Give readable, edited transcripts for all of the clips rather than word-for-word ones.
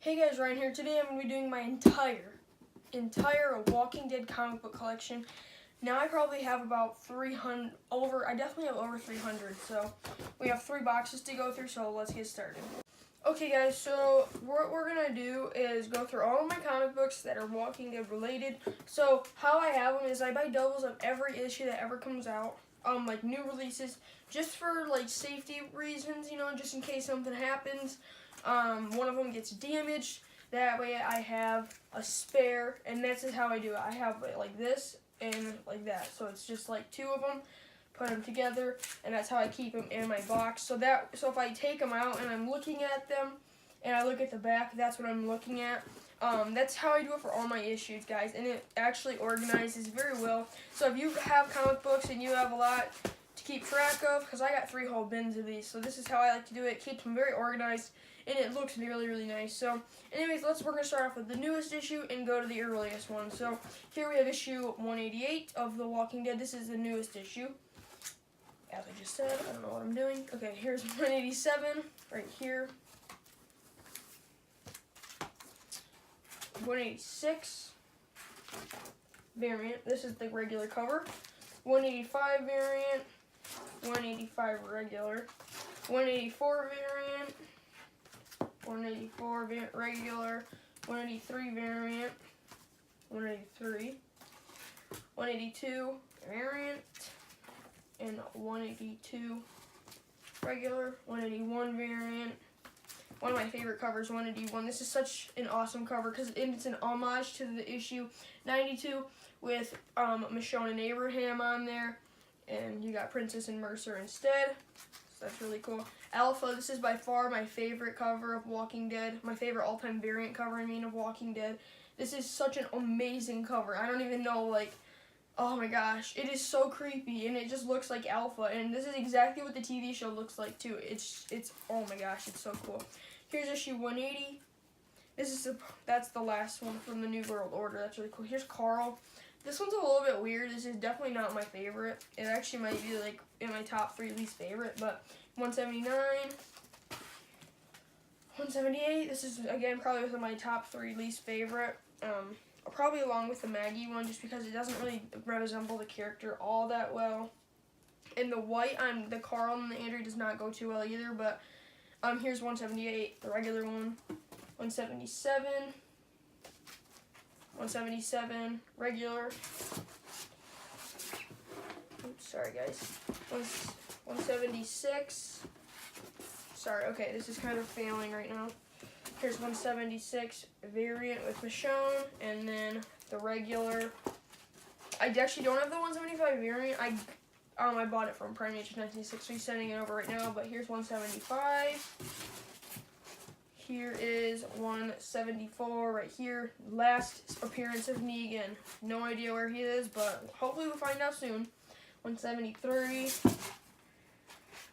Hey guys, Ryan here. Today I'm going to be doing my entire Walking Dead comic book collection. Now I probably have about 300, I definitely have over 300, so we have 3 boxes to go through, so let's get started. Okay guys, so what we're going to do is go through all of my comic books that are Walking Dead related. So how I have them is I buy doubles of every issue that ever comes out, like new releases, just for like safety reasons, you know, just in case something happens. One of them gets damaged. That way I have a spare, and that's how I do it. I have it like this and like that. So it's just like 2 of them, put them together, and that's how I keep them in my box. So if I take them out and I'm looking at them, and I look at the back, that's what I'm looking at. That's how I do it for all my issues, guys, and it actually organizes very well. So if you have comic books and you have a lot to keep track of, because I got 3 whole bins of these, so this is how I like to do it. It keeps them very organized, and it looks really, really nice. So anyways, we're going to start off with the newest issue and go to the earliest one. So here we have issue 188 of The Walking Dead. This is the newest issue. As I just said, I don't know what I'm doing. Okay, here's 187 right here. 186 variant. This is the regular cover. 185 variant. 185 regular. 184 variant. 184 regular. 183 variant. 183. 182 variant. And 182 regular. 181 variant. One of my favorite covers, 181. This is such an awesome cover because it's an homage to the issue 92 with Michonne and Abraham on there. And you got Princess and Mercer instead. So that's really cool. Alpha, this is by far my favorite cover of Walking Dead. My favorite all-time variant cover, of Walking Dead. This is such an amazing cover. I don't even know, oh my gosh. It is so creepy, and it just looks like Alpha. And this is exactly what the TV show looks like, too. It's oh my gosh, it's so cool. Here's issue 180. That's the last one from the New World Order. That's really cool. Here's Carl. This one's a little bit weird. This is definitely not my favorite. It actually might be in my top 3 least favorite, but 179, 178. This is again probably within my top 3 least favorite. Probably along with the Maggie one, just because it doesn't really resemble the character all that well. And the white on the Carl and the Andrew does not go too well either, but here's 178, the regular one. 177, 177, regular. Oops, sorry guys. 176. Sorry, okay, this is kind of failing right now. Here's 176 variant with Michonne, and then the regular. I actually don't have the 175 variant. I bought it from Prime Nature 1960, sending it over right now, but here's 175. Here is 174 right here. Last appearance of Negan. No idea where he is, but hopefully we'll find out soon. 173.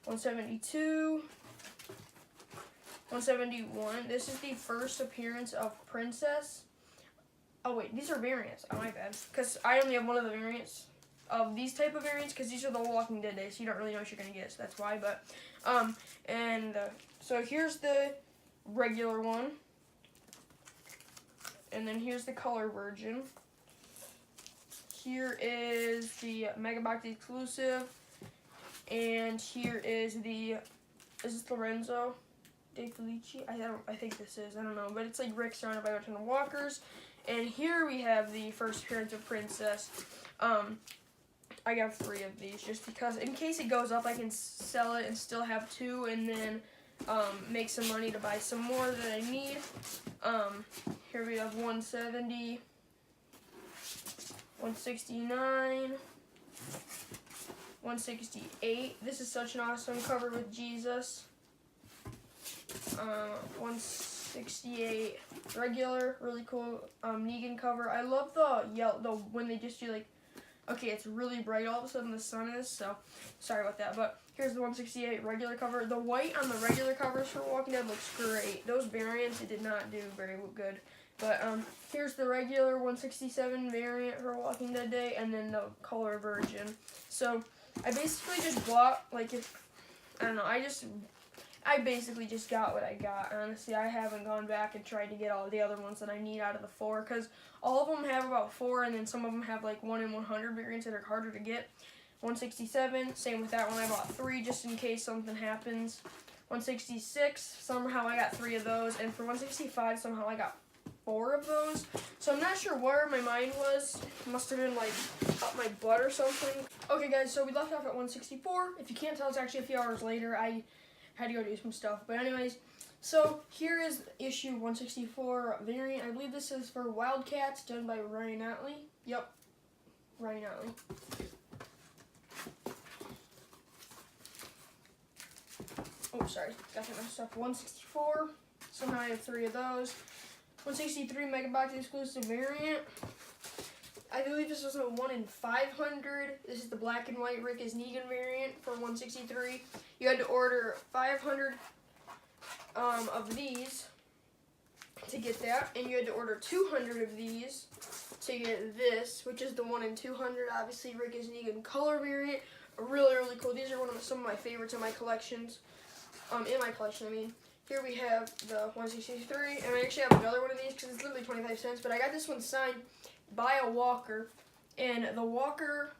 172. 171. This is the first appearance of Princess. Oh wait, these are variants. Oh my bad. Because I only have one of the variants of these type of variants, because these are the Walking Dead days, so you don't really know what you're going to get, so that's why. But, so here's the regular one. And then here's the color version. Here is the Megabox exclusive. And here is is this Lorenzo De Felici? I think this is, I don't know, but it's like Rick surrounded by a ton of walkers. And here we have the first appearance of Princess. I got 3 of these just because in case it goes up, I can sell it and still have 2, and then make some money to buy some more that I need. Here we have 170, 169, 168. This is such an awesome cover with Jesus. 168 regular, really cool Negan cover. I love the yellow, when they just do okay, it's really bright all of a sudden, the sun is, so sorry about that. But here's the 168 regular cover. The white on the regular covers for Walking Dead looks great. Those variants, it did not do very good. But here's the regular 167 variant for Walking Dead Day, and then the color version. So I basically just bought, I don't know, I basically just got what I got. Honestly, I haven't gone back and tried to get all the other ones that I need out of the 4, because all of them have about 4, and then some of them have like 1 in 100 variants that are harder to get. 167, same with that one. I bought 3 just in case something happens. 166, somehow I got 3 of those, and for 165, somehow I got 4 of those. So I'm not sure where my mind was. It must have been like up my butt or something. Okay guys, so we left off at 164. If you can't tell, it's actually a few hours later. I had to go do some stuff. But anyways, so here is issue 164 variant. I believe this is for Wildcats, done by Ryan Otley. Yep, Ryan Otley. Oh, sorry, got that messed up. 164, somehow I have 3 of those. 163 Megabox exclusive variant. I believe this was a 1 in 500. This is the black and white Rick is Negan variant for 163. You had to order 500 of these to get that, and you had to order 200 of these to get this, which is the 1 in 200. Obviously, Rick is Negan color variant. Really, really cool. These are some of my favorites in my collections. In my collection, I mean. Here we have the 163, and I actually have another one of these because it's literally 25 cents, but I got this one signed by a Walker, and the Walker,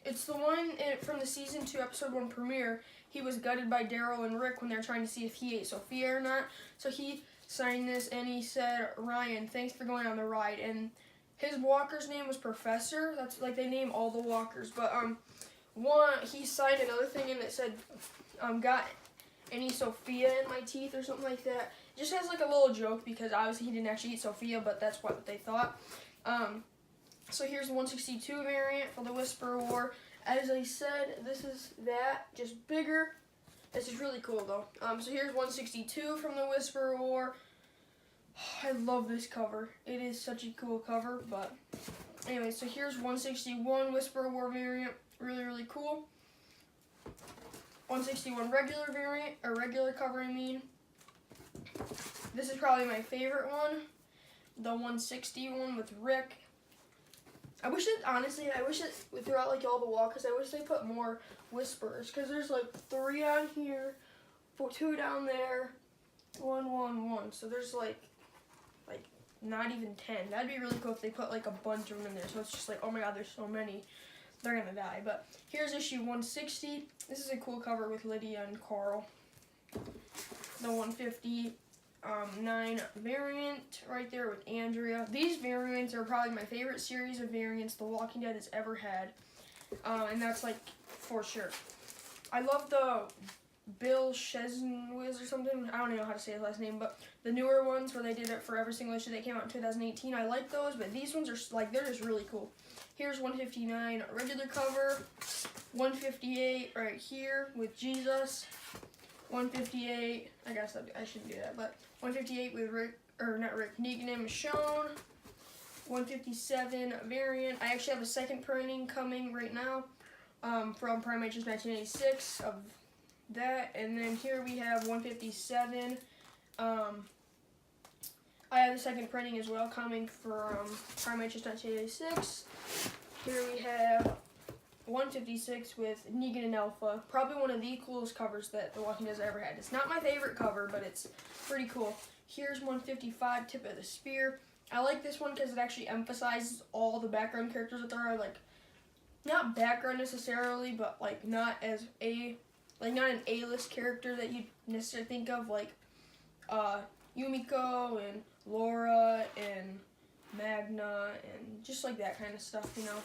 it's the one from the season 2 episode 1 premiere. He was gutted by Daryl and Rick when they were trying to see if he ate Sophia or not. So he signed this, and he said, "Ryan, thanks for going on the ride." And his Walker's name was Professor. That's like they name all the Walkers, but he signed another thing, and it said, "Got any Sophia in my teeth," or something like that. It just has like a little joke because obviously he didn't actually eat Sophia, but that's what they thought. So here's the 162 variant for the Whisperer War. As I said, this is that, just bigger. This is really cool though. So here's 162 from the Whisperer War. I love this cover. It is such a cool cover, but anyway, so here's 161 Whisperer War variant. Really, really cool. 161 regular variant, or regular cover, I mean. This is probably my favorite one. The 161 with Rick. I wish it, throughout like all the Walkers, I wish they put more Whisperers, because there's like 3 on here, 2 down there, 1, 1, 1. So there's like not even 10. That'd be really cool if they put like a bunch of them in there. So it's just like, oh my god, there's so many. They're gonna die. But here's issue 160. This is a cool cover with Lydia and Carl. The 159 variant right there with Andrea. These variants are probably my favorite series of variants The Walking Dead has ever had. And that's like for sure. I love the Bill Chesnwiz or something. I don't even know how to say his last name, but the newer ones where they did it for every single issue that came out in 2018. I like those, but these ones are like, they're just really cool. Here's 159 regular cover, 158 right here with Jesus, 158, I guess I shouldn't do that, but 158 with Negan and Michonne, 157 variant. I actually have a second printing coming right now from Prime Agents 1986 of that, and then here we have 157. I have the second printing as well coming from Prime Agents 1986. Here we have 156 with Negan and Alpha. Probably one of the coolest covers that The Walking Dead has ever had. It's not my favorite cover, but it's pretty cool. Here's 155, Tip of the Spear. I like this one because it actually emphasizes all the background characters that there are. Like, not background necessarily, but like not an A-list character that you necessarily think of, like Yumiko and Laura and Magna and just like that kind of stuff, you know.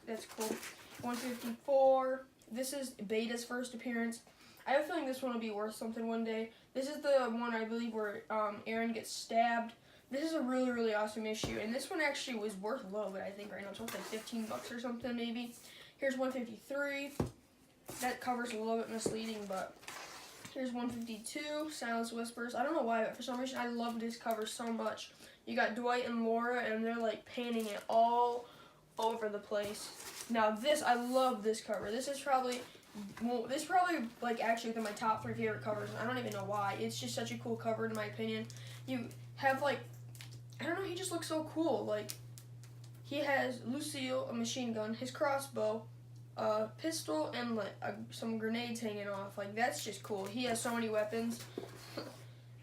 That's cool. 154. This is Beta's first appearance. I have a feeling this one will be worth something one day. This is the one I believe where Aaron gets stabbed. This is a really, really awesome issue, and this one actually was worth a little bit, I think right now. It's worth like $15 or something maybe. Here's 153. That cover's a little bit misleading, but here's 152, Silence Whispers. I don't know why, but for some reason I love this cover so much. You got Dwight and Laura, and they're like painting it all over the place. Now this, I love this cover. This is probably like actually within my top 3 favorite covers. I don't even know why. It's just such a cool cover in my opinion. You have like, I don't know, he just looks so cool. Like, he has Lucille, a machine gun, his crossbow, a pistol and like some grenades hanging off. Like, that's just cool. He has so many weapons.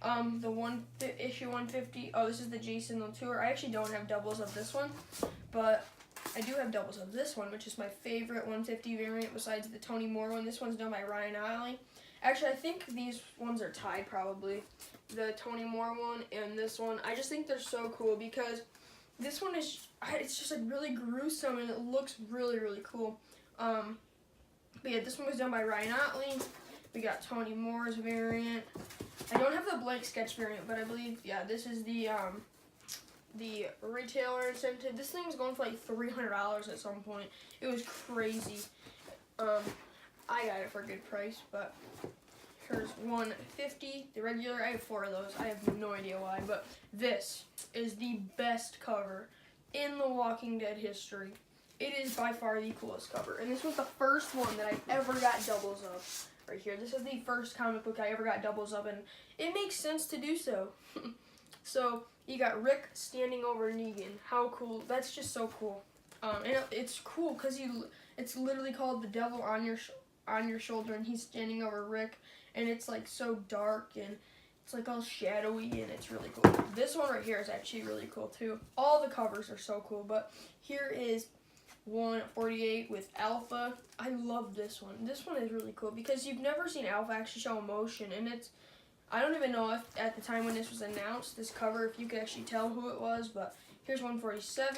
The issue 150. Oh, this is the Jason Latour. I actually don't have doubles of this one, but I do have doubles of this one, which is my favorite 150 variant besides the Tony Moore one. This one's done by Ryan Ollie. Actually, I think these ones are tied probably. The Tony Moore one and this one. I just think they're so cool because this one is, it's just like really gruesome and it looks really, really cool. But yeah, this one was done by Ryan Otley. We got Tony Moore's variant. I don't have the blank sketch variant, but I believe, yeah, this is the retailer incentive. This thing was going for like $300 at some point. It was crazy. I got it for a good price, but here's 150. The regular, I have 4 of those. I have no idea why, but this is the best cover in The Walking Dead history. It is by far the coolest cover, and this was the first one that I ever got doubles of. Right here, this is the first comic book I ever got doubles of, and it makes sense to do so. So you got Rick standing over Negan. How cool! That's just so cool. And it's cool because it's literally called The Devil on Your Shoulder, and he's standing over Rick, and it's like so dark and it's like all shadowy, and it's really cool. This one right here is actually really cool too. All the covers are so cool, but here is 148 with Alpha. I love this one. This one is really cool because you've never seen Alpha actually show emotion, and I don't even know if at the time when this was announced, this cover, if you could actually tell who it was, but here's 147.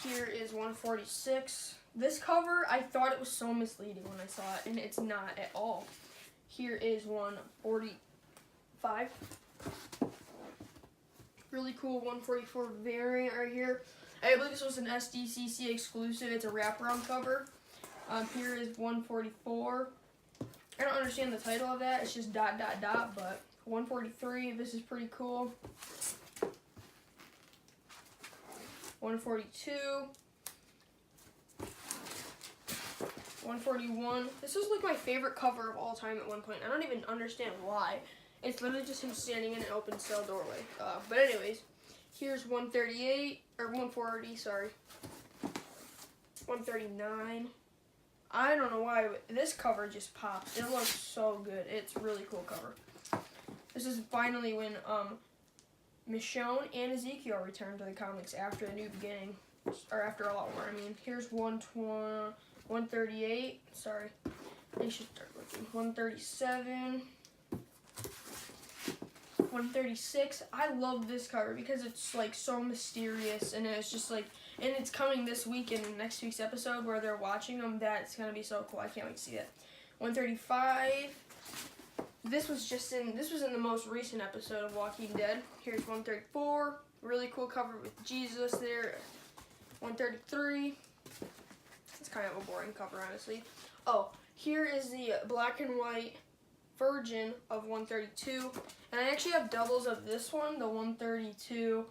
Here is 146. This cover, I thought it was so misleading when I saw it, and it's not at all. Here is 145. Really cool 144 variant right here. I believe this was an SDCC exclusive. It's a wraparound cover. Here is 144. I don't understand the title of that. It's just ... but 143, this is pretty cool. 142. 141. This was like my favorite cover of all time at one point. I don't even understand why. It's literally just him standing in an open cell doorway. But anyways, here's 138, or 140, sorry. 139. I don't know why, but this cover just pops. It looks so good. It's a really cool cover. This is finally when Michonne and Ezekiel returned to the comics after the New Beginning, or after All Out War. I mean, here's 138. Sorry, I should start looking. 137. 136. I love this cover because it's like so mysterious, and it's just like, and it's coming this week in next week's episode where they're watching them. That's gonna be so cool. I can't wait to see it. 135. This was in the most recent episode of Walking Dead. Here's 134. Really cool cover with Jesus there. 133. It's kind of a boring cover, honestly. Oh, here is the black and white version of 132, and I actually have doubles of this one, the 132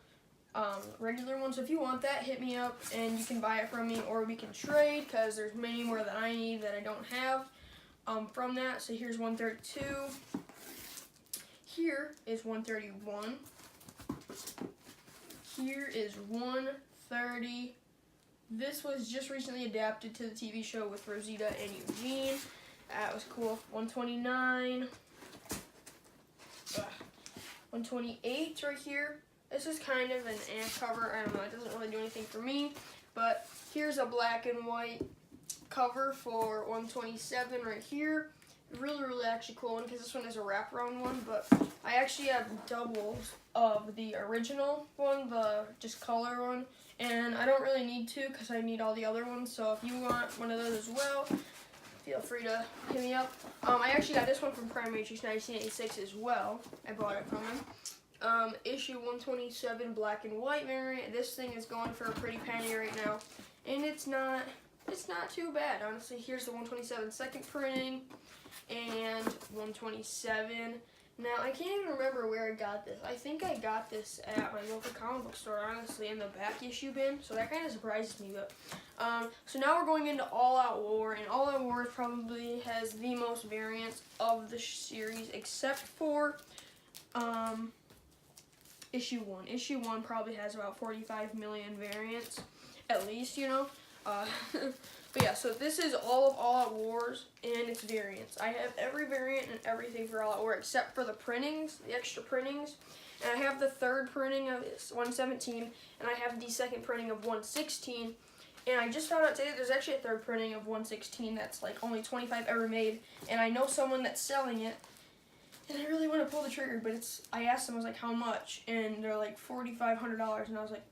regular one. So if you want that, hit me up and you can buy it from me, or we can trade because there's many more that I need that I don't have from that. So here's 132. Here is 131. Here is 130. This was just recently adapted to the TV show with Rosita and Eugene. That was cool. 129. 128 right here. This is kind of an cover. I don't know. It doesn't really do anything for me. But here's a black and white cover for 127 right here. Really, really actually cool one because this one is a wraparound one. But I actually have doubles of the original one, the just color one. And I don't really need to because I need all the other ones. So if you want one of those as well, feel free to hit me up. I actually got this one from Prime Matrix 1986 as well. I bought it from him. Issue 127 black and white variant. This thing is going for a pretty penny right now, and it's not too bad, honestly. Here's the 127 second printing and 127. Now, I can't even remember where I got this. I think I got this at my local comic book store, honestly, in the back issue bin. So that kind of surprises me. But so now we're going into All Out War, and All Out War probably has the most variants of the series, except for issue 1. Issue 1 probably has about 45 million variants. at least, you know. But yeah, so this is all of All Out Wars and its variants. I have every variant and everything for All Out War except for the printings, the extra printings. And I have the third printing of 117, and I have the second printing of 116. And I just found out today there's actually a third printing of 116 that's like only 25 ever made. And I know someone that's selling it. And I really want to pull the trigger, but I asked them, I was like, how much? And they're like $4,500, and I was like,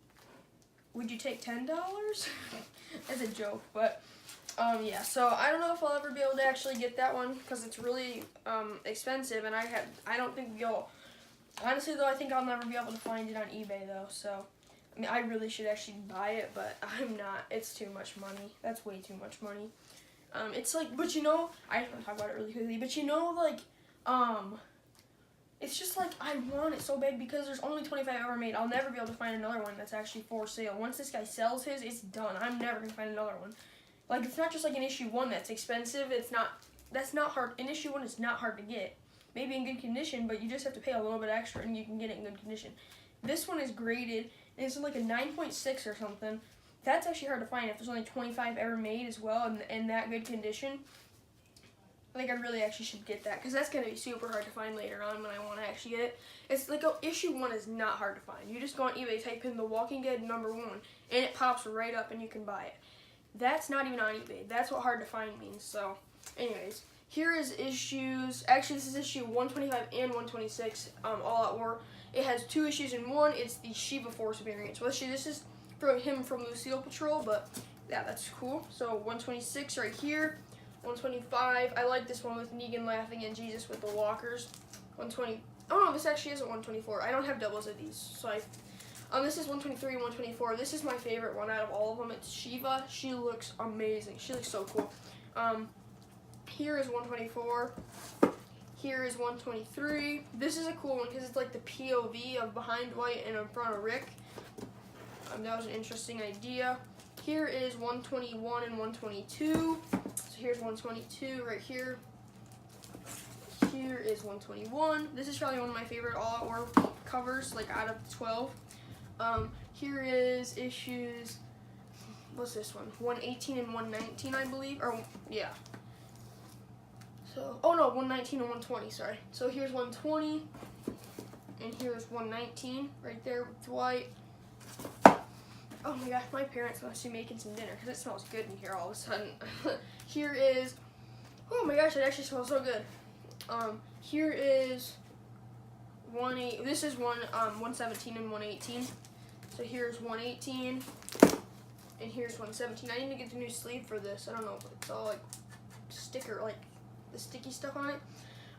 would you take $10? As a joke, but yeah. So I don't know if I'll ever be able to actually get that one because it's really expensive, and I don't think you'll. Honestly, though, I think I'll never be able to find it on eBay though. So I mean, I really should actually buy it, but I'm not. It's too much money. That's way too much money. It's like, but you know, I just want to talk about it really quickly. But you know, like, it's just like I want it so bad because there's only 25 ever made. I'll never be able to find another one that's actually for sale. Once this guy sells his, it's done. I'm never gonna find another one. Like, it's not just like an issue 1 that's expensive. That's not hard. An issue 1 is not hard to get. Maybe in good condition, but you just have to pay a little bit extra and you can get it in good condition. This one is graded and it's like a 9.6 or something. That's actually hard to find if there's only 25 ever made as well and in that good condition. I think I really actually should get that because that's going to be super hard to find later on when I want to actually get it. It's like issue 1 is not hard to find. You just go on eBay, type in The Walking Dead #1, and it pops right up and you can buy it. That's not even on eBay. That's what hard to find means. So, anyways, here is issues. Actually, this is issue 125 and 126, All Out War. It has 2 issues in one. It's the Shiva Force variant. So, actually, this is from him from Lucille Patrol, but yeah, that's cool. So, 126 right here. 125, I like this one with Negan laughing and Jesus with the walkers. 120, oh no, this actually isn't 124. I don't have doubles of these, so this is 123 and 124. This is my favorite one out of all of them. It's Shiva. She looks amazing. She looks so cool. Here is 124. Here is 123. This is a cool one because it's like the POV of behind Dwight and in front of Rick. That was an interesting idea. Here is 121 and 122. So here's 122 right here. Here is 121. This is probably one of my favorite All Out War covers, like out of 12. Here is issues, what's this one? 118 and 119, I believe. Or, yeah. So, oh no, 119 and 120, sorry. So here's 120. And here's 119 right there with Dwight. Oh my gosh, my parents must be making some dinner because it smells good in here all of a sudden. Here is, oh my gosh, it actually smells so good. Here is 117 and 118. So here's 118 and here's 117. I need to get the new sleeve for this. I don't know if it's all like sticker, like the sticky stuff on it.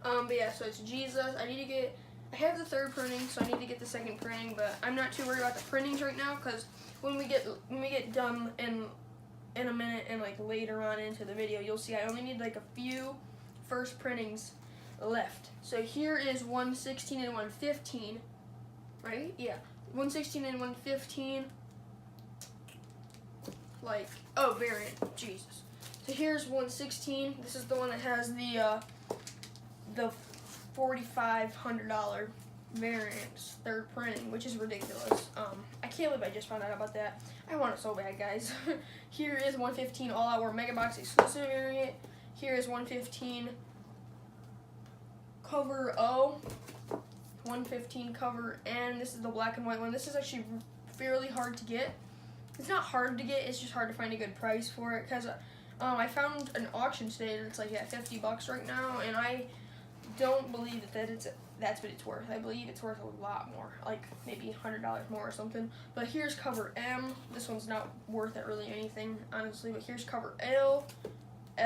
But yeah, so it's Jesus. I have the third printing, so I need to get the second printing, but I'm not too worried about the printings right now because when we get done in a minute and like later on into the video, you'll see I only need like a few first printings left. So here is 116 and 115, right? Yeah, 116 and 115. Like, oh, variant, Jesus. So here's 116. This is the one that has the $4,500 variants, third printing, which is ridiculous. I can't believe I just found out about that. I want it so bad, guys. Here is 115 All Out War Mega Box exclusive variant. Here is 115 cover O, 115 cover N. This is the black and white one. This is actually fairly hard to get. It's not hard to get, it's just hard to find a good price for it because I found an auction today that's like at $50 right now, and I don't believe that's what it's worth. I believe it's worth a lot more, like maybe $100 more or something. But here's cover M. This one's not worth it really anything, honestly. But here's cover L. I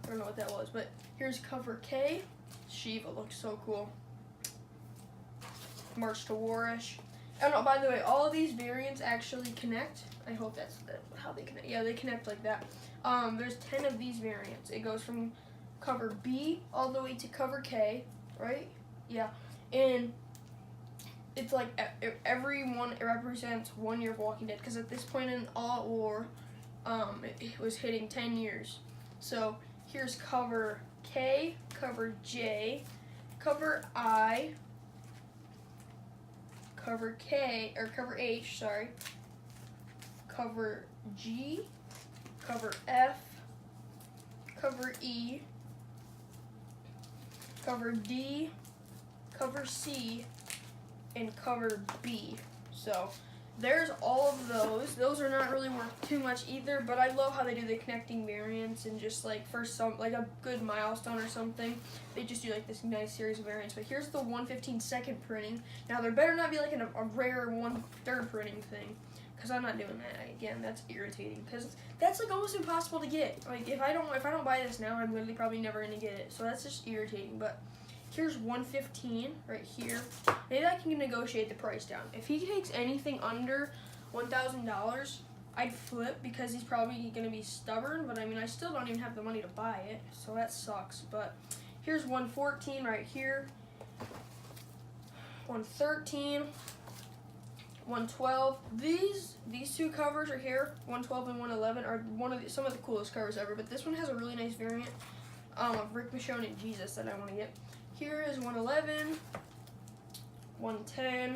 don't know what that was, but here's cover K. Shiva looks so cool. March to Warish. Oh no, by the way, all of these variants actually connect. I hope that's how they connect. Yeah, they connect like that. There's 10 of these variants. It goes from cover B all the way to cover K, right? Yeah, and it's like every one, it represents 1 year of Walking Dead, because at this point in All Out War, it was hitting 10 years. So here's cover K, cover J, cover I, cover K, or cover H, sorry, cover G, cover F, cover E, cover D, cover C, and cover B. So there's all of those. Those are not really worth too much either, but I love how they do the connecting variants, and just like for some, like a good milestone or something, they just do like this nice series of variants. But here's the 1/15 printing. Now there better not be like a rare 1/3 printing thing, because I'm not doing that. Again, that's irritating, because that's like almost impossible to get. Like if I don't buy this now, I'm literally probably never gonna get it. So that's just irritating. But here's 1/15 right here. Maybe I can negotiate the price down. If he takes anything under $1,000, I'd flip, because he's probably gonna be stubborn. But I mean, I still don't even have the money to buy it, so that sucks. But here's 114 right here. 113, 112. These two covers are here. 112 and 111 are some of the coolest covers ever. But this one has a really nice variant of Rick Michonne and Jesus that I want to get. Here is 111, 110,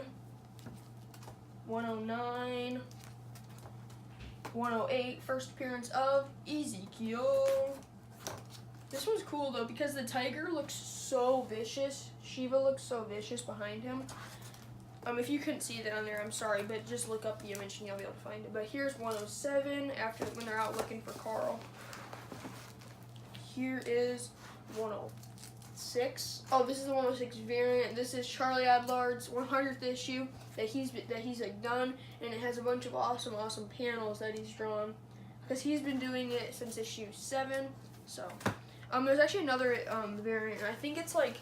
109, 108, first appearance of Ezekiel. This one's cool though, because the tiger looks so vicious. Shiva looks so vicious behind him. If you couldn't see that on there, I'm sorry, but just look up the image and you'll be able to find it. But here's 107 when they're out looking for Carl. Here is 106. Oh, this is the 106 variant. This is Charlie Adlard's 100th issue that he's like done, and it has a bunch of awesome panels that he's drawn, because he's been doing it since issue 7. So, there's actually another variant. I think it's like,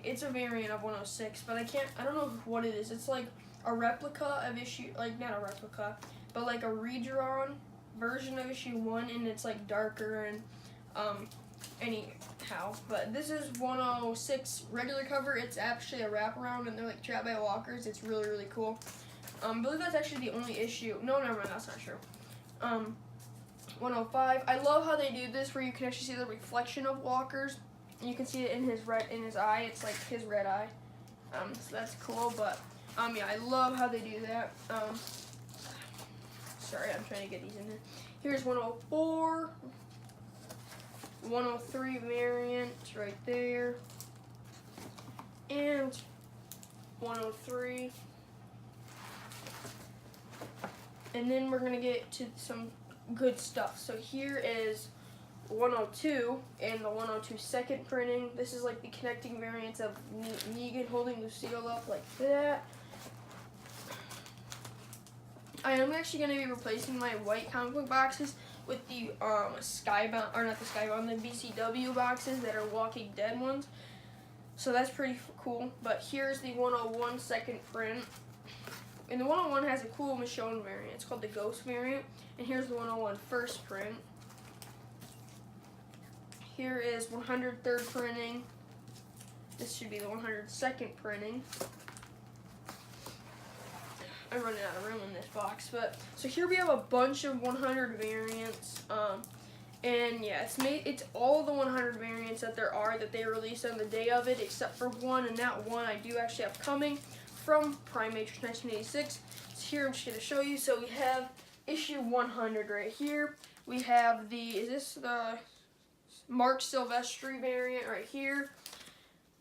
it's a variant of 106, but I don't know what it is. It's like a replica of issue, like not a replica, but like a redrawn version of issue 1, and it's like darker and anyhow. But this is 106 regular cover. It's actually a wraparound, and they're like trapped by walkers. It's really cool. I believe that's actually the only issue. No, never mind, that's not true. 105. I love how they do this, where you can actually see the reflection of walkers. You can see it in his eye. It's like his red eye. So that's cool. But yeah, I love how they do that. Sorry, I'm trying to get these in here. Here's 104, 103 variant right there, and 103. And then we're gonna get to some good stuff. So here is 102 and the 102 second printing. This is like the connecting variants of Negan holding Lucille up like that. I am actually going to be replacing my white comic book boxes with the Skybound, or not the Skybound, the VCW boxes that are Walking Dead ones. So that's pretty cool. But here's the 101 second print. And the 101 has a cool Michonne variant. It's called the Ghost variant. And here's the 101 first print. Here is 103rd printing. This should be the 102nd printing. I'm running out of room in this box, but so here we have a bunch of 100 variants. And yeah, it's all the 100 variants that there are that they released on the day of it, except for one, and that one I do actually have coming from Prime Matrix 1986. So here I'm just going to show you. So we have issue 100 right here. We have is this the Mark Silvestri variant right here?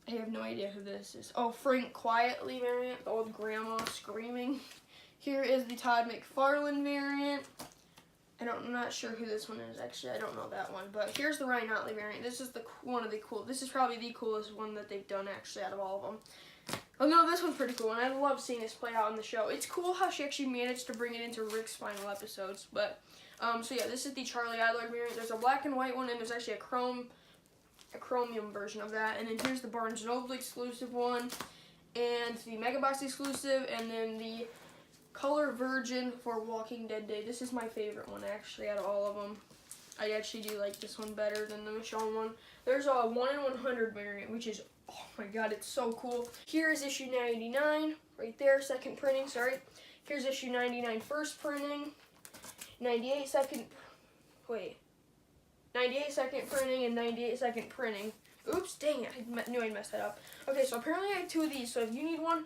I have no idea who this is. Oh, Frank Quietly variant, the old grandma screaming. Here is the Todd McFarlane variant. I'm not sure who this one is, actually. I don't know that one. But here's the Ryan Ottley variant. This is this is probably the coolest one that they've done, actually, out of all of them. Oh no, this one's pretty cool, and I love seeing this play out in the show. It's cool how she actually managed to bring it into Rick's final episodes. But so yeah, this is the Charlie Adlard variant. There's a black and white one, and there's actually a chromium version of that. And then here's the Barnes & Noble exclusive one, and the Megabox exclusive, and then the Color Virgin for Walking Dead Day. This is my favorite one, actually, out of all of them. I actually do like this one better than the Michonne one. There's a 1 in 100 variant, which is, oh my god, it's so cool. Here is issue 99, right there, second printing, sorry. Here's issue 99, first printing. 98 second printing, and 98 second printing. Oops, dang it, I knew I'd mess that up. Okay, so apparently I have 2 of these, so if you need one,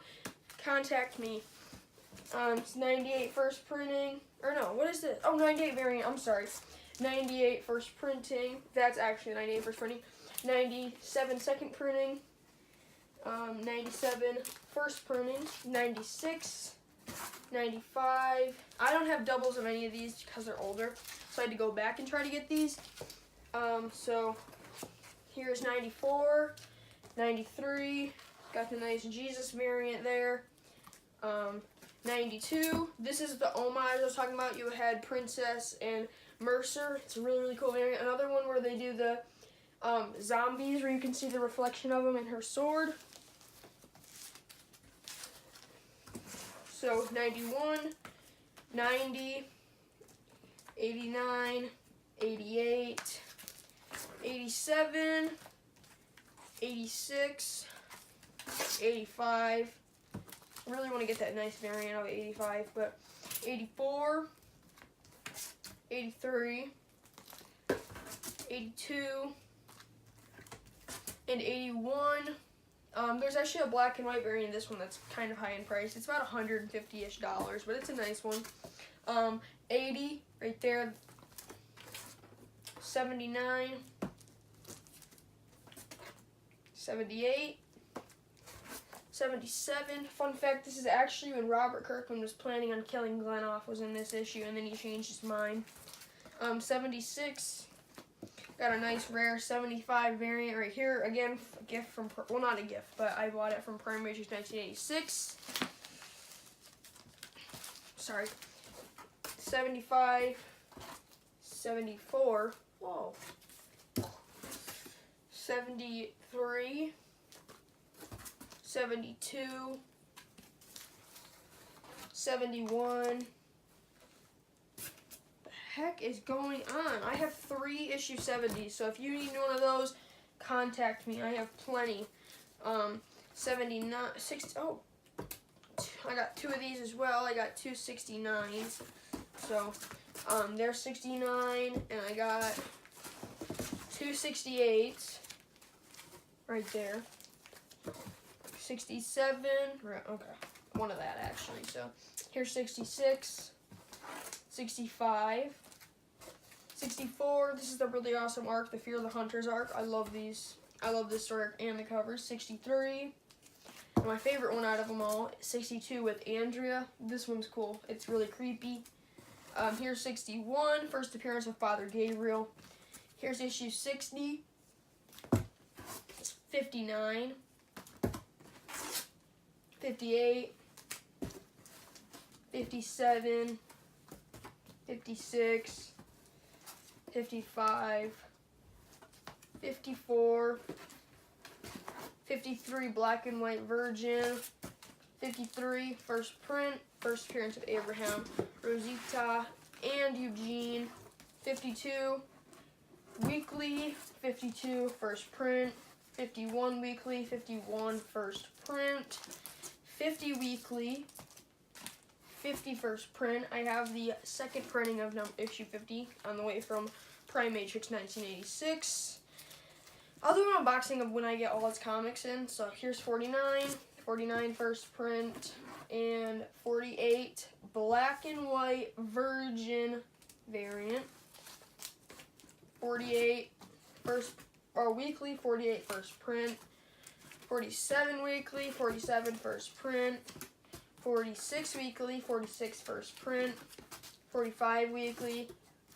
contact me. It's 98 first printing. Or no, what is it? Oh, 98 variant. I'm sorry. 98 first printing. That's actually 98 first printing. 97 second printing. 97 first printing. 96. 95. I don't have doubles of any of these because they're older, so I had to go back and try to get these. So here's 94, 93. Got the nice Jesus variant there. 92. This is the homage I was talking about. You had Princess and Mercer. It's a really, really cool variant. Another one where they do the zombies, where you can see the reflection of them in her sword. So 91, 90, 89, 88, 87, 86, 85. I really want to get that nice variant of 85, but 84, 83, 82, and 81. There's actually a black and white variant of this one that's kind of high in price. It's about $150-ish, but it's a nice one. 80 right there. 79, 78, 77. Fun fact, this is actually when Robert Kirkman was planning on killing Glenn off, was in this issue, and then he changed his mind. 76. Got a nice rare 75 variant right here. Again, a gift from, well, not a gift, but I bought it from Prime Matrix 1986. Sorry. 75, 74. Whoa. 73, 72, 71. Heck is going on? I have 3 issue 70s, so if you need one of those, contact me. I have plenty. 79, 60. Oh, I got 2 of these as well. I got 2 69s. So, they're 69, and I got 2 68s right there. 67. Right, okay, one of that actually. So here's 66, 65. 64, this is the really awesome arc, the Fear of the Hunters arc. I love these. I love this arc and the covers. 63. And my favorite one out of them all, 62 with Andrea. This one's cool. It's really creepy. Here's 61, first appearance of Father Gabriel. Here's issue 60. It's 59. 58. 57. 56. 55, 54, 53 Black and White Virgin, 53 first print, first appearance of Abraham, Rosita, and Eugene, 52 weekly, 52 first print, 51 weekly, 51 first print, 50 weekly, 50 first print. I have the second printing of issue 50 on the way from Prime Matrix 1986. I'll do an unboxing of when I get all its comics in. So here's 49, 49 first print, and 48 Black and White Virgin variant. 48 first or weekly, 48 first print, 47 weekly, 47 first print. 46 weekly, 46 first print, 45 weekly,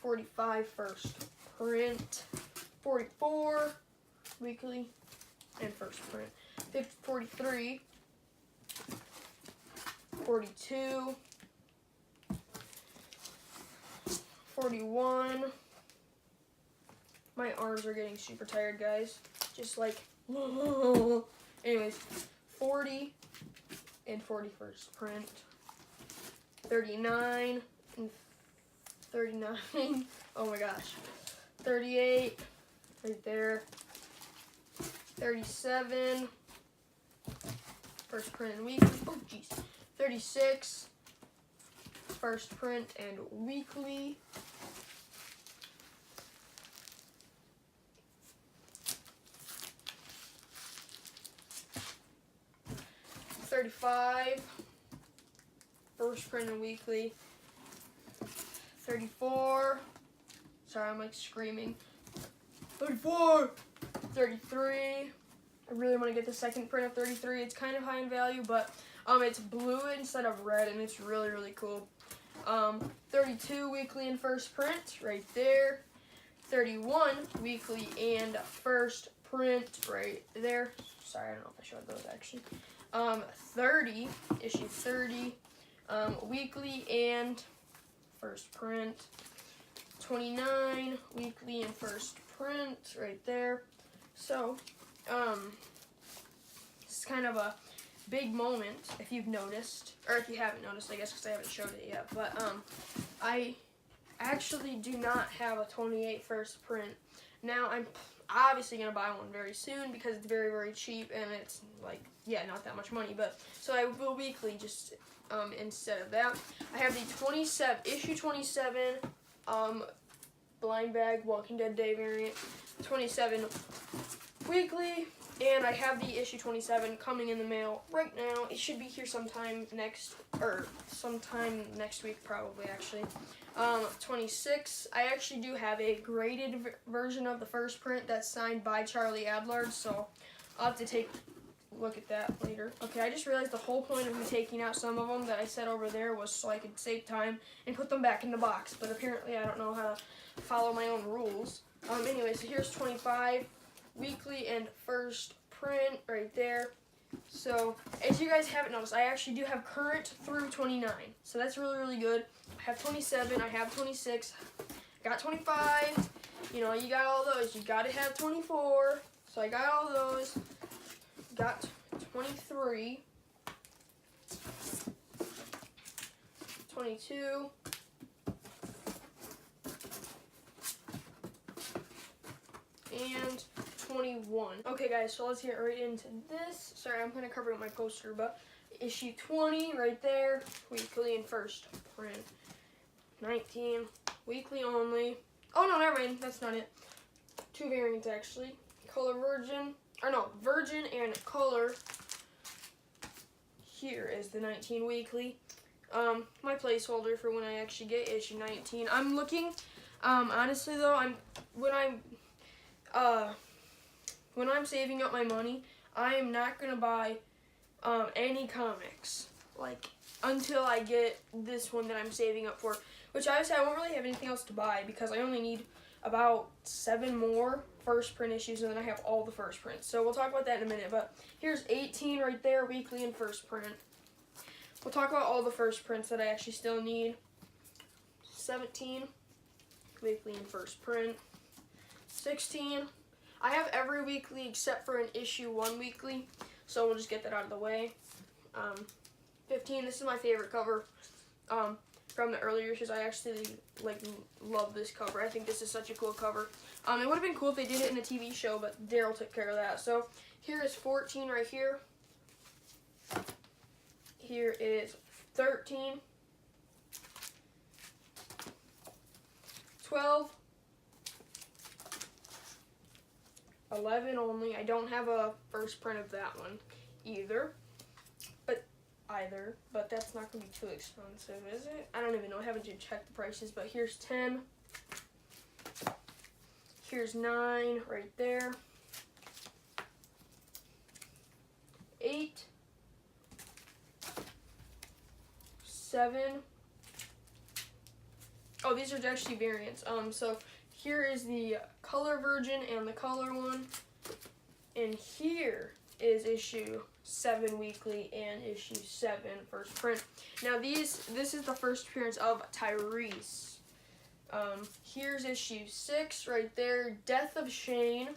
45 first print, 44 weekly, and first print, 43, 42, 41. My arms are getting super tired, guys. Just like, anyways, 40. And 41st print, 39 and 39. Oh my gosh, 38 right there, 37 first print and weekly. Oh geez, 36 first print and weekly. 35 first print and weekly. 34. Sorry, I'm like screaming. 34. 33. I really want to get the second print of 33. It's kind of high in value, but it's blue instead of red, and it's really, really cool. 32 weekly and first print right there. 31 weekly and first print right there. Sorry, I don't know if I showed those actually. 30, issue 30, weekly and first print. 29 weekly and first print right there. So, it's kind of a big moment if you've noticed, or if you haven't noticed, I guess, because I haven't showed it yet. But I actually do not have a 28 first print. Now I'm obviously gonna buy one very soon because it's very, very cheap, and it's like, yeah, not that much money. But so I will weekly just instead of that. I have the issue 27 blind bag Walking Dead Day variant, 27 weekly, and I have the issue 27 coming in the mail right now. It should be here sometime next week, probably, actually. 26, I actually do have a graded version of the first print that's signed by Charlie Adlard, so I'll have to take a look at that later. Okay, I just realized the whole point of me taking out some of them that I said over there was so I could save time and put them back in the box, but apparently I don't know how to follow my own rules. Anyway, so here's 25 weekly and first print right there. So, as you guys haven't noticed, I actually do have current through 29. So that's really, really good. I have 27, I have 26, got 25. You know, you got all those. You got to have 24. So I got all those. Got 23. 22. And 21. Okay, guys, so let's get right into this. Sorry, I'm going to cover it with my poster, but issue 20 right there, weekly and first print. 19, weekly only. Oh, no, never mind. That's not it. Two variants, actually. Color Virgin. Or no, Virgin and Color. Here is the 19 weekly. My placeholder for when I actually get issue 19. I'm looking, honestly, though, when I'm saving up my money, I am not going to buy any comics, like, until I get this one that I'm saving up for, which obviously I won't really have anything else to buy because I only need about 7 more first print issues, and then I have all the first prints. So we'll talk about that in a minute, but here's 18 right there, weekly and first print. We'll talk about all the first prints that I actually still need. 17, weekly and first print. 16, I have every weekly except for an issue 1 weekly, so we'll just get that out of the way. 15, this is my favorite cover from the earlier issues. I actually love this cover. I think this is such a cool cover. It would have been cool if they did it in a TV show, but Daryl took care of that. So here is 14 right here. Here is 13. 12. 11 only. I don't have a first print of that one either. But that's not going to be too expensive, is it? I don't even know. I haven't checked the prices, but here's 10. Here's 9 right there. 8. 7. Oh, these are actually variants. So here is the Color Virgin and the Color one. And here is issue 7 weekly and issue 7 first print. Now this is the first appearance of Tyrese. Here's issue 6 right there, Death of Shane.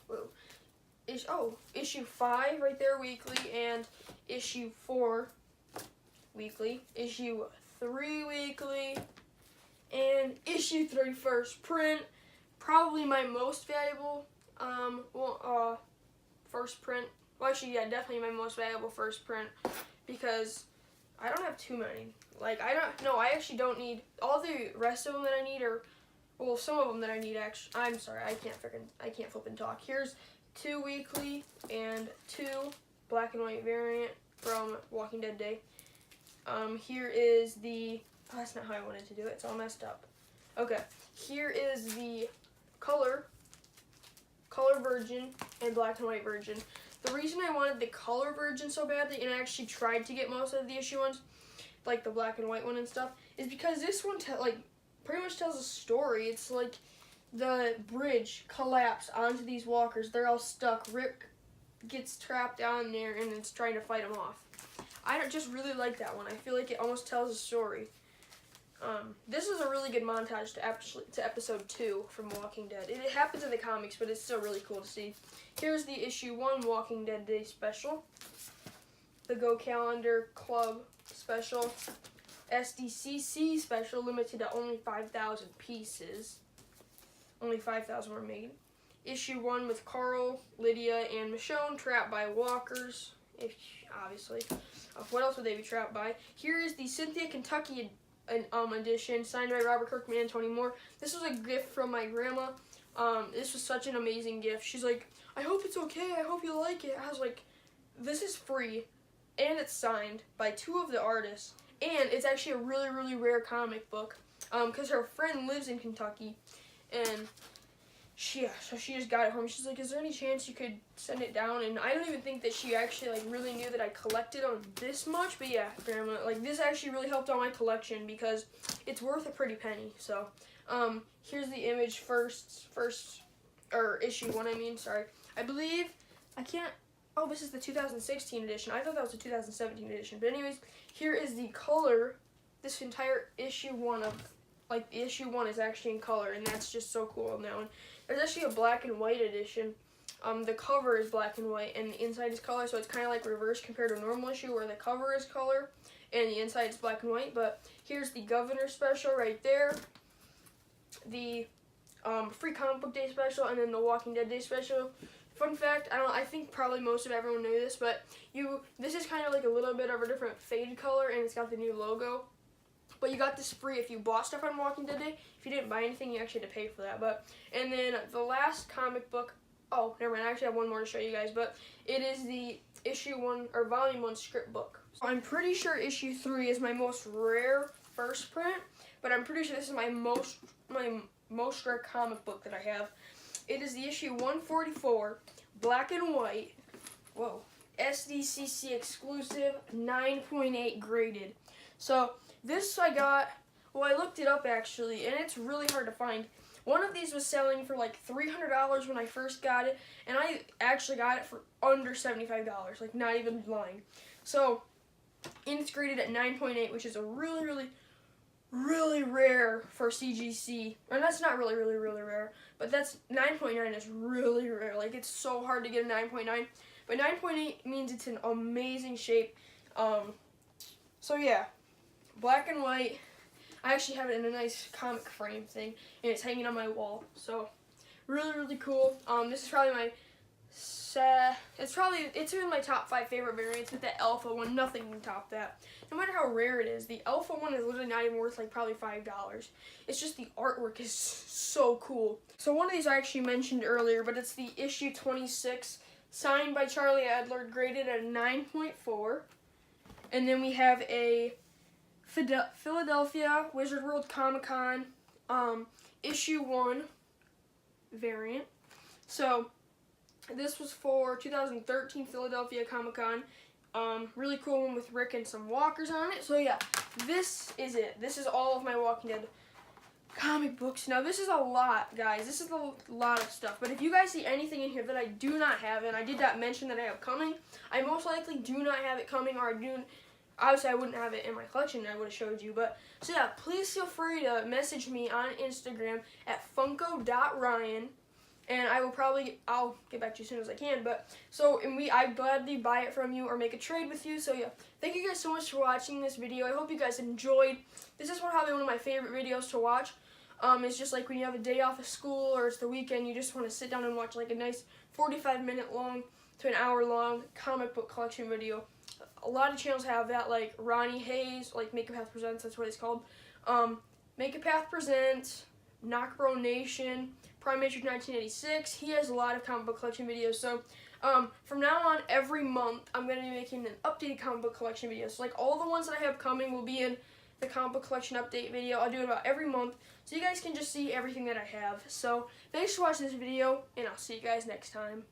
Whoa. Issue 5 right there, weekly, and issue 4 weekly, issue 3 weekly, and issue 3 first print. Probably my most valuable first print. Well, actually, yeah, definitely my most valuable first print because I don't have too many. Like, I actually don't need all the rest of them that I need, or, well, some of them that I need actually. I'm sorry, I can't flip and talk. Here's 2 weekly and 2 black and white variant from Walking Dead Day. Here is the, oh, that's not how I wanted to do it, it's all messed up. Okay, here is the color version and black and white version. The reason I wanted the color version so badly, and I actually tried to get most of the issue ones, like the black and white one and stuff, is because this one pretty much tells a story. It's like the bridge collapsed onto these walkers. They're all stuck. Rick gets trapped down there and it's trying to fight them off. I just really like that one. I feel like it almost tells a story. This is a really good montage to episode 2 from Walking Dead. It happens in the comics, but it's still really cool to see. Here's the issue 1 Walking Dead Day special. The Go Calendar Club special. SDCC special, limited to only 5,000 pieces. Only 5,000 were made. Issue 1 with Carl, Lydia, and Michonne trapped by walkers. Obviously. What else would they be trapped by? Here is the Cynthia, Kentucky edition, signed by Robert Kirkman and Tony Moore. This was a gift from my grandma. This was such an amazing gift. She's like, I hope it's okay. I hope you like it. I was like, this is free, and it's signed by 2 of the artists, and it's actually a really, really rare comic book, because her friend lives in Kentucky, and so she just got it home. She's like, is there any chance you could send it down? And I don't even think that she actually really knew that I collected on this much. But yeah, Grandma, this actually really helped out my collection because it's worth a pretty penny. So here's the image issue 1, I mean, sorry. I believe, oh, this is the 2016 edition. I thought that was the 2017 edition. But anyways, here is the color. This entire issue 1 of, issue 1 is actually in color, and that's just so cool on that one. There's actually a black and white edition. The cover is black and white, and the inside is color, so it's kind of like reverse compared to a normal issue where the cover is color and the inside is black and white. But here's the Governor special right there, the Free Comic Book Day special, and then the Walking Dead Day special. Fun fact, I think probably most of everyone knew this, but this is kind of like a little bit of a different faded color, and it's got the new logo. But you got this free if you bought stuff on Walking Dead Day. If you didn't buy anything, you actually had to pay for that. And then the last comic book, oh, never mind, I actually have one more to show you guys, but it is the issue 1, or volume 1 script book. So I'm pretty sure issue 3 is my most rare first print, but I'm pretty sure this is my most rare comic book that I have. It is the issue 144, black and white, whoa, SDCC exclusive, 9.8 graded. So this I got, well, I looked it up actually, and it's really hard to find. One of these was selling for like $300 when I first got it, and I actually got it for under $75, like not even lying. So, and it's graded at 9.8, which is a really, really, really rare for CGC. And that's not really, really, really rare, but that's 9.9 is really rare. Like, it's so hard to get a 9.9, but 9.8 means it's in amazing shape. So yeah. Black and white. I actually have it in a nice comic frame thing, and it's hanging on my wall. So, really, really cool. This is probably it's in my top 5 favorite variants with the Alpha one. Nothing can top that. No matter how rare it is, the Alpha one is literally not even worth probably $5. It's just the artwork is so cool. So one of these I actually mentioned earlier, but it's the issue 26, signed by Charlie Adler, graded at 9.4. And then we have a Philadelphia Wizard World Comic Con issue 1 variant. So this was for 2013 Philadelphia Comic Con. Really cool one with Rick and some walkers on it. So yeah, this is it. This is all of my Walking Dead comic books. Now this is a lot, guys. This is a lot of stuff. But if you guys see anything in here that I do not have, and I did not mention that I have coming, I most likely do not have it coming, or obviously I wouldn't have it in my collection and I would have showed you. But so yeah, please feel free to message me on Instagram at funko.ryan, and I'll get back to you as soon as I can. But so, I'd gladly buy it from you or make a trade with you. So yeah, thank you guys so much for watching this video. I hope you guys enjoyed. This is probably one of my favorite videos to watch. It's just like when you have a day off of school or it's the weekend, you just want to sit down and watch like a nice 45-minute long to an hour long comic book collection video. A lot of channels have that, like Ronnie Hayes, like Make a Path Presents, that's what it's called. Make a Path Presents, Knockbro Nation, Prime Matrix 1986. He has a lot of comic book collection videos, so From now on, every month, I'm going to be making an updated comic book collection video. So, like, all the ones that I have coming will be in the comic book collection update video. I'll do it about every month, so you guys can just see everything that I have. So, thanks for watching this video, and I'll see you guys next time.